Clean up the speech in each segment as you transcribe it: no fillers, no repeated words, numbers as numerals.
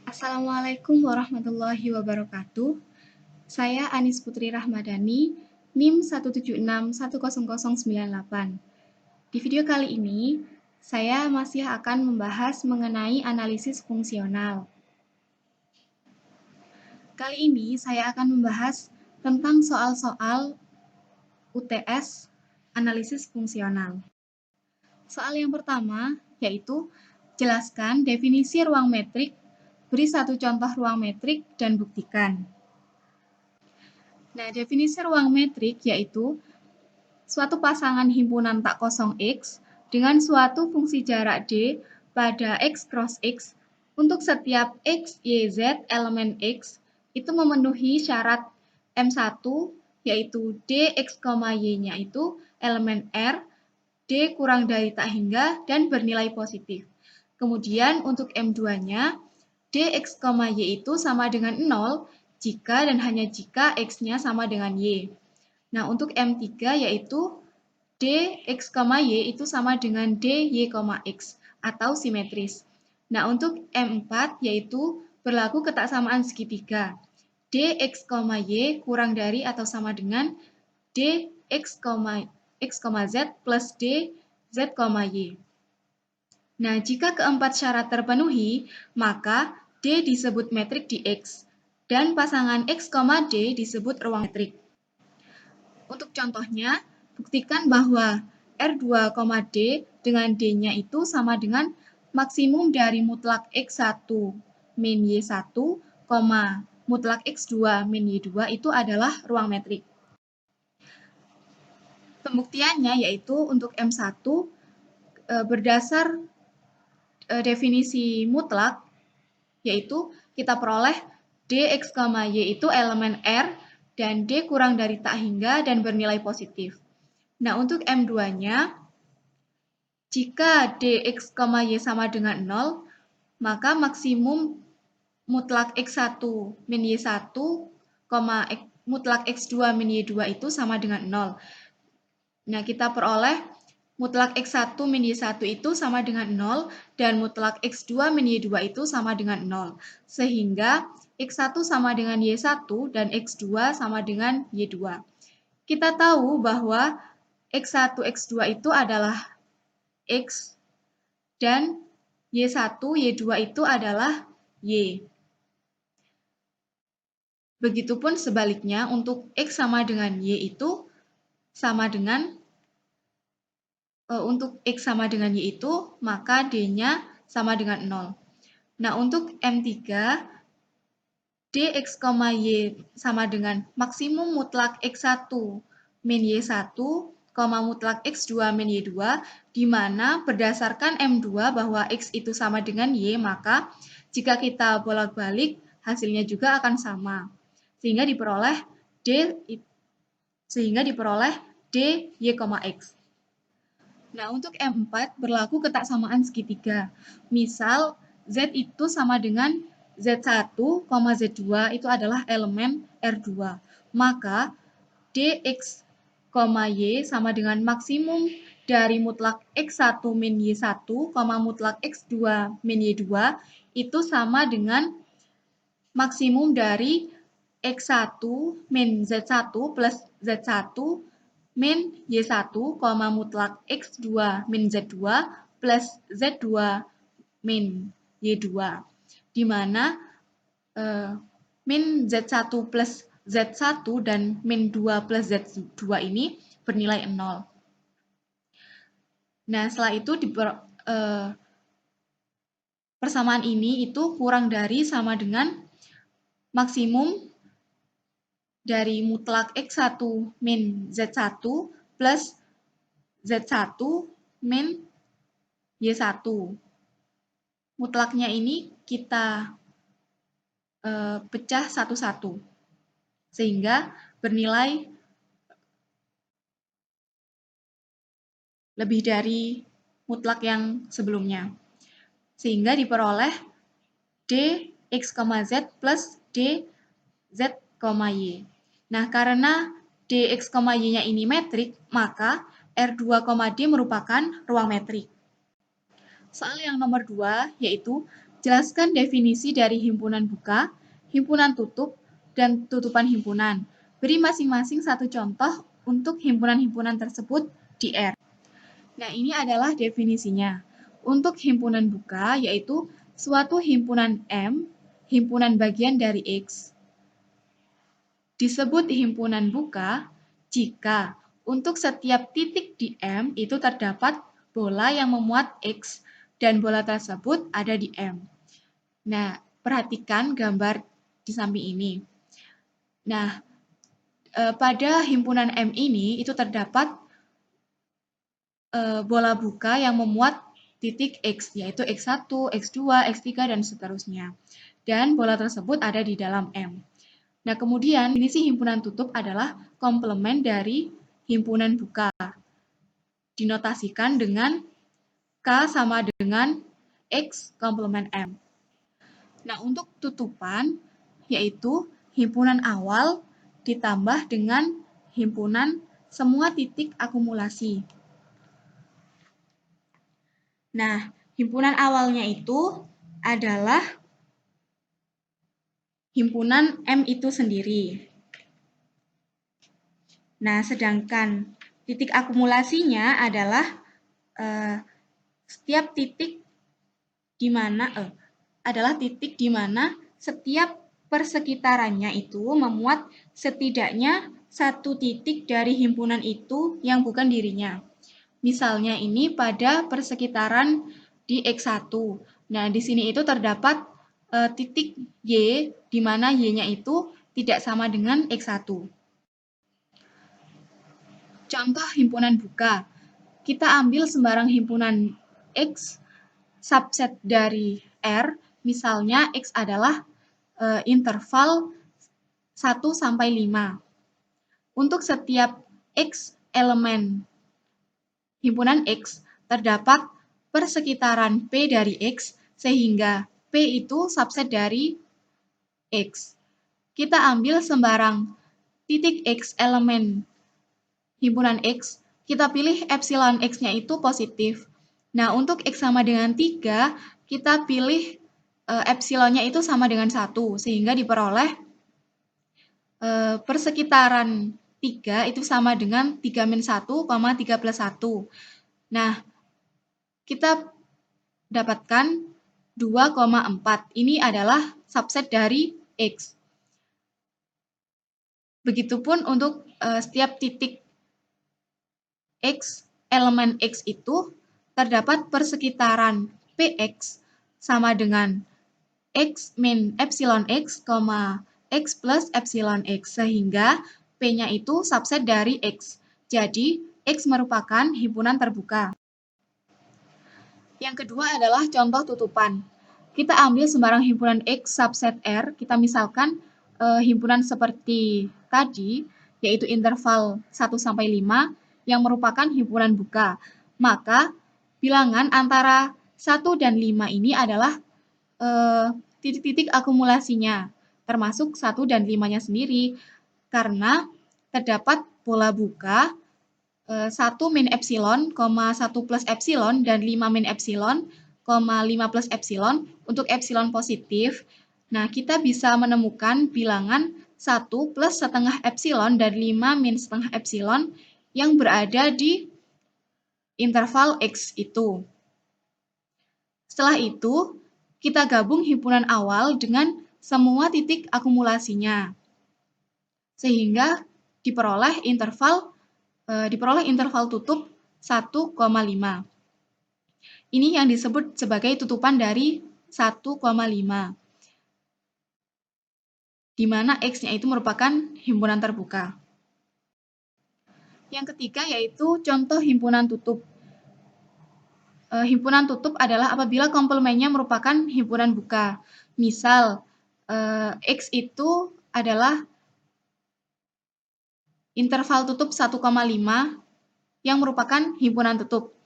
Assalamualaikum warahmatullahi wabarakatuh. Saya Anis Putri Rahmadani, NIM 176100098. Di video kali ini, saya masih akan membahas mengenai analisis fungsional. Kali ini saya akan membahas tentang soal-soal UTS analisis fungsional. Soal yang pertama yaitu jelaskan definisi ruang metrik, beri satu contoh ruang metrik dan buktikan. Nah, definisi ruang metrik yaitu suatu pasangan himpunan tak kosong X dengan suatu fungsi jarak D pada X cross X untuk setiap X, Y, Z elemen X itu memenuhi syarat M1 yaitu D, X, Y-nya itu elemen R, D kurang dari tak hingga dan bernilai positif. Kemudian untuk M2-nya D, X, Y itu sama dengan 0 jika dan hanya jika X-nya sama dengan Y. Nah, untuk M3 yaitu D, X, Y itu sama dengan D, Y, X atau simetris. Nah, untuk M4 yaitu berlaku ketaksamaan segitiga. D, X, Y kurang dari atau sama dengan D, X, Z plus D, Z, Y. Nah, jika keempat syarat terpenuhi, maka D disebut metrik di X, dan pasangan X, D disebut ruang metrik. Untuk contohnya, buktikan bahwa R2, D dengan D-nya itu sama dengan maksimum dari mutlak X1 min Y1, mutlak X2 min Y2 itu adalah ruang metrik. Pembuktiannya yaitu untuk M1 berdasar definisi mutlak, yaitu kita peroleh D, X, Y itu elemen R dan D kurang dari tak hingga dan bernilai positif. Nah, untuk M2-nya, jika D, X, Y sama dengan 0, maka maksimum mutlak X1 min Y1, mutlak X2 min Y2 itu sama dengan 0. Nah, kita peroleh mutlak X1 min Y1 itu sama dengan 0 dan mutlak X2 min Y2 itu sama dengan 0. Sehingga X1 sama dengan Y1 dan X2 sama dengan Y2. Kita tahu bahwa X1, X2 itu adalah X dan Y1, Y2 itu adalah Y. Begitupun sebaliknya untuk X sama dengan Y itu sama dengan untuk X sama dengan Y itu, maka D-nya sama dengan 0. Nah, untuk M3, D, X, Y sama dengan maksimum mutlak X1 min Y1, mutlak X2 min Y2, di mana berdasarkan M2 bahwa X itu sama dengan Y, maka jika kita bolak-balik, hasilnya juga akan sama. Sehingga diperoleh D, Y, X. Nah, untuk M4 berlaku ketaksamaan segitiga. Misal, Z itu sama dengan Z1, Z2 itu adalah elemen R2. Maka, DX, Y sama dengan maksimum dari mutlak X1 min Y1, mutlak X2 min Y2 itu sama dengan maksimum dari X1 min Z1 plus Z1 min Y1, mutlak X2 min Z2 plus Z2 min Y2, di mana min Z1 plus Z1 dan min 2 plus Z2 ini bernilai 0. Nah, setelah itu persamaan ini itu kurang dari sama dengan maksimum dari mutlak X1 min Z1 plus Z1 min Y1. Mutlaknya ini kita pecah satu-satu, sehingga bernilai lebih dari mutlak yang sebelumnya. Sehingga diperoleh D, X, Z plus D, Z, Y. Nah, karena D, X, Y-nya ini metrik, maka R2, D merupakan ruang metrik. Soal yang nomor 2, yaitu Jelaskan definisi dari himpunan buka, himpunan tutup, dan tutupan himpunan. Beri masing-masing satu contoh untuk himpunan-himpunan tersebut di R. Nah, ini adalah definisinya. Untuk himpunan buka, yaitu suatu himpunan M, himpunan bagian dari X. Disebut himpunan buka jika untuk setiap titik di M itu terdapat bola yang memuat X dan bola tersebut ada di M. Nah, perhatikan gambar di samping ini. Nah, pada himpunan M ini itu terdapat bola buka yang memuat titik X, yaitu X1, X2, X3, dan seterusnya. Dan bola tersebut ada di dalam M. Nah, kemudian definisi himpunan tutup adalah komplement dari himpunan buka. Dinotasikan dengan K sama dengan X komplement M. Nah, untuk tutupan, yaitu himpunan awal ditambah dengan himpunan semua titik akumulasi. Nah, himpunan awalnya itu adalah himpunan M itu sendiri. Nah, sedangkan titik akumulasinya adalah setiap titik di mana adalah titik di mana setiap persekitarannya itu memuat setidaknya satu titik dari himpunan itu yang bukan dirinya. Misalnya ini pada persekitaran di X1. Nah, di sini itu terdapat titik Y, di mana Y-nya itu tidak sama dengan X1. Contoh himpunan buka. Kita ambil sembarang himpunan X subset dari R, misalnya X adalah interval 1 sampai 5. Untuk setiap X elemen himpunan X terdapat persekitaran P dari X, sehingga P itu subset dari X. Kita ambil sembarang titik X elemen himpunan X, kita pilih epsilon X-nya itu positif. Nah, untuk X sama dengan 3, kita pilih epsilonnya itu sama dengan 1, sehingga diperoleh persekitaran 3 itu sama dengan 3 min 1, 3 plus 1. Nah, kita dapatkan 2,4. Ini adalah subset dari X. Begitupun untuk setiap titik X, elemen X itu terdapat persekitaran Px sama dengan X min epsilon X, X plus epsilon X, sehingga P-nya itu subset dari X. Jadi, X merupakan himpunan terbuka. Yang kedua adalah contoh tutupan. Kita ambil sembarang himpunan X subset R, kita misalkan himpunan seperti tadi, yaitu interval 1 sampai 5, yang merupakan himpunan buka. Maka bilangan antara 1 dan 5 ini adalah titik-titik akumulasinya, termasuk 1 dan 5-nya sendiri, karena terdapat bola buka 1 min epsilon, 1 plus epsilon, dan 5 min epsilon, 5 plus epsilon. Untuk epsilon positif, nah kita bisa menemukan bilangan 1 plus setengah epsilon dan 5 min setengah epsilon yang berada di interval X itu. Setelah itu, kita gabung himpunan awal dengan semua titik akumulasinya, sehingga diperoleh interval tutup 1,5. Ini yang disebut sebagai tutupan dari 1,5, di mana X-nya itu merupakan himpunan terbuka. Yang ketiga yaitu contoh himpunan tutup. Himpunan tutup adalah apabila komplemennya merupakan himpunan buka. Misal, X itu adalah interval tutup 1,5 yang merupakan himpunan tutup.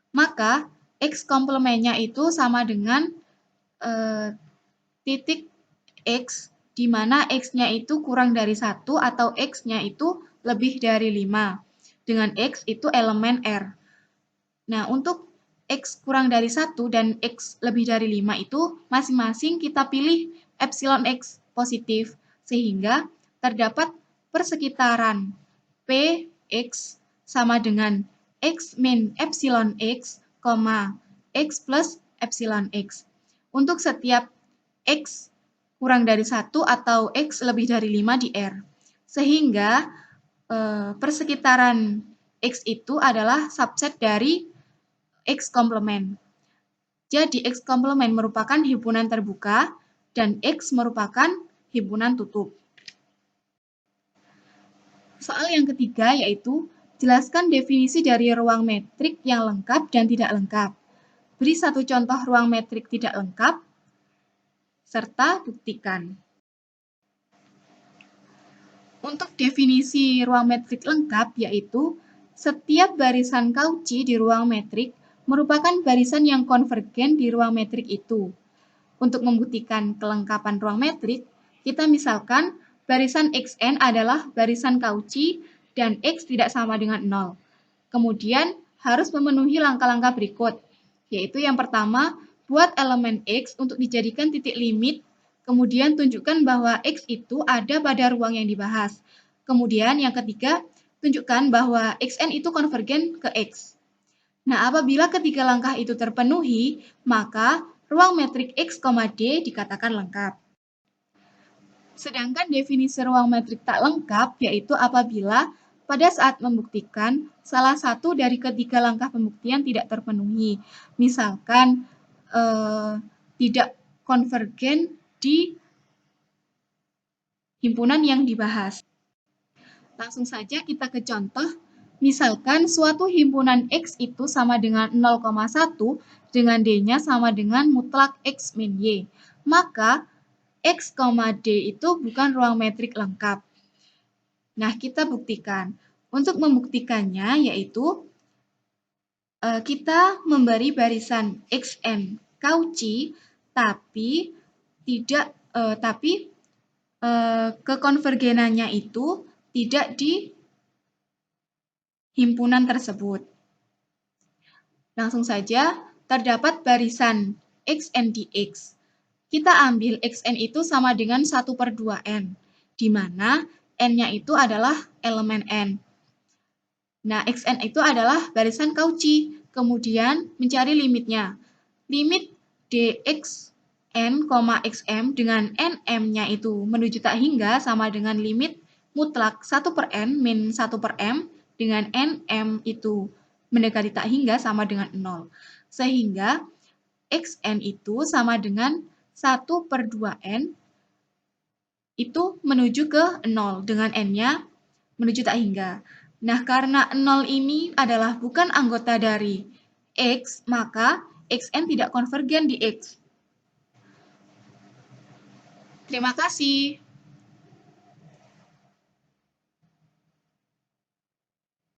Maka, X komplemennya itu sama dengan titik X, di mana X-nya itu kurang dari 1 atau X-nya itu lebih dari 5. Dengan X itu elemen R. Nah, untuk X kurang dari 1 dan X lebih dari 5 itu masing-masing kita pilih epsilon X positif, sehingga terdapat persekitaran Px sama dengan X min epsilon X, X plus epsilon X. Untuk setiap X kurang dari 1 atau X lebih dari 5 di R. Sehingga persekitaran X itu adalah subset dari X komplement. Jadi X komplement merupakan himpunan terbuka dan X merupakan himpunan tutup. Soal yang ketiga yaitu jelaskan definisi dari ruang metrik yang lengkap dan tidak lengkap. Beri satu contoh ruang metrik tidak lengkap serta buktikan. Untuk definisi ruang metrik lengkap yaitu setiap barisan Cauchy di ruang metrik merupakan barisan yang konvergen di ruang metrik itu. Untuk membuktikan kelengkapan ruang metrik, kita misalkan barisan Xn adalah barisan Cauchy dan X tidak sama dengan 0. Kemudian harus memenuhi langkah-langkah berikut, yaitu yang pertama, buat elemen X untuk dijadikan titik limit, kemudian tunjukkan bahwa X itu ada pada ruang yang dibahas. Kemudian yang ketiga, tunjukkan bahwa Xn itu konvergen ke X. Nah, apabila ketiga langkah itu terpenuhi, maka ruang metrik X, D dikatakan lengkap. Sedangkan definisi ruang metrik tak lengkap yaitu apabila pada saat membuktikan salah satu dari ketiga langkah pembuktian tidak terpenuhi. Misalkan tidak konvergen di himpunan yang dibahas. Langsung saja kita ke contoh. Misalkan suatu himpunan X itu sama dengan 0,1 dengan D-nya sama dengan mutlak X min Y. Maka X, D itu bukan ruang metrik lengkap. Nah, kita buktikan. Untuk membuktikannya yaitu kita memberi barisan Xn Cauchy tapi kekonvergenannya itu tidak di himpunan tersebut. Langsung saja, terdapat barisan Xn di X. Kita ambil Xn itu sama dengan 1/2n, di mana n-nya itu adalah elemen n. Nah, Xn itu adalah barisan Cauchy. Kemudian mencari limitnya. Limit dxn, xm dengan nm-nya itu menuju tak hingga sama dengan limit mutlak 1/n min 1/m dengan nm itu mendekati tak hingga sama dengan 0. Sehingga xn itu sama dengan 1/2n itu menuju ke 0 dengan n-nya menuju tak hingga. Nah, karena 0 ini adalah bukan anggota dari X, maka Xn tidak konvergen di X. Terima kasih.